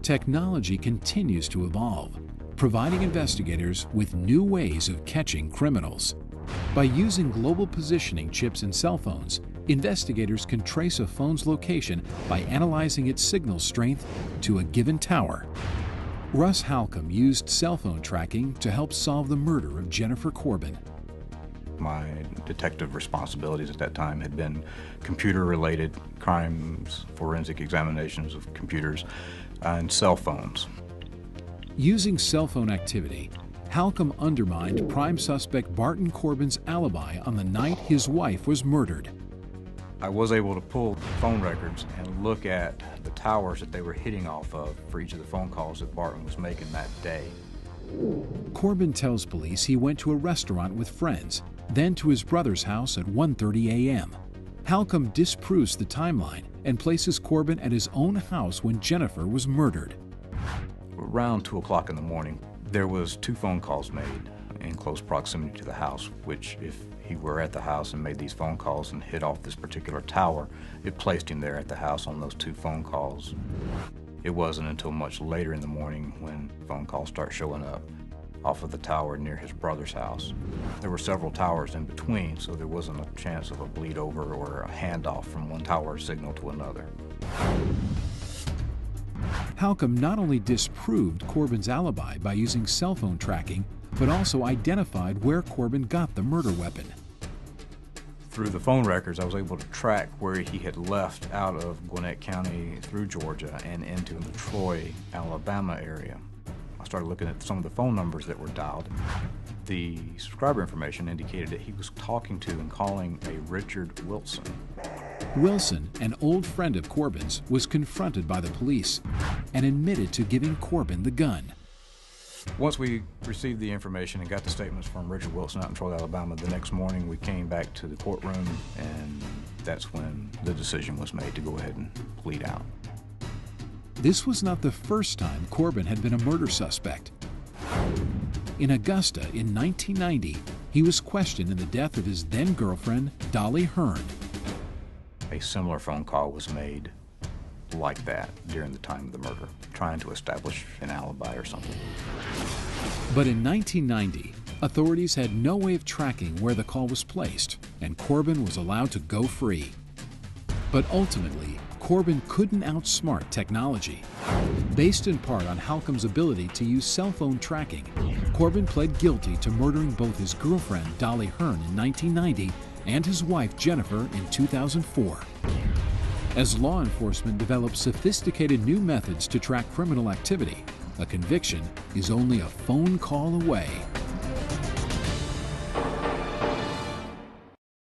Technology continues to evolve, providing investigators with new ways of catching criminals. By using global positioning chips in cell phones, investigators can trace a phone's location by analyzing its signal strength to a given tower. Russ Halcomb used cell phone tracking to help solve the murder of Jennifer Corbin. My detective responsibilities at that time had been computer-related crimes, forensic examinations of computers, and cell phones. Using cell phone activity, Halcomb undermined prime suspect Barton Corbin's alibi on the night his wife was murdered. I was able to pull phone records and look at the towers that they were hitting off of for each of the phone calls that Barton was making that day. Corbin tells police he went to a restaurant with friends, then to his brother's house at 1:30 a.m. Halcomb disproves the timeline and places Corbin at his own house when Jennifer was murdered. Around 2 o'clock in the morning, there was 2 phone calls made in close proximity to the house, which if he were at the house and made these phone calls and hit off this particular tower, it placed him there at the house on those 2 phone calls. It wasn't until much later in the morning when phone calls start showing up off of the tower near his brother's house. There were several towers in between, so there wasn't a chance of a bleed over or a handoff from one tower signal to another. Halcomb not only disproved Corbin's alibi by using cell phone tracking, but also identified where Corbin got the murder weapon. Through the phone records, I was able to track where he had left out of Gwinnett County through Georgia and into the Troy, Alabama area. I started looking at some of the phone numbers that were dialed. The subscriber information indicated that he was talking to and calling a Richard Wilson. Wilson, an old friend of Corbin's, was confronted by the police and admitted to giving Corbin the gun. Once we received the information and got the statements from Richard Wilson out in Troy, Alabama, the next morning we came back to the courtroom, and that's when the decision was made to go ahead and plead out. This was not the first time Corbin had been a murder suspect. In Augusta in 1990, he was questioned in the death of his then-girlfriend, Dolly Hearn. A similar phone call was made like that during the time of the murder, trying to establish an alibi or something. But in 1990, authorities had no way of tracking where the call was placed, and Corbin was allowed to go free. But ultimately, Corbin couldn't outsmart technology. Based in part on Halcomb's ability to use cell phone tracking, Corbin pled guilty to murdering both his girlfriend, Dolly Hearn, in 1990 and his wife, Jennifer, in 2004. As law enforcement develops sophisticated new methods to track criminal activity, a conviction is only a phone call away.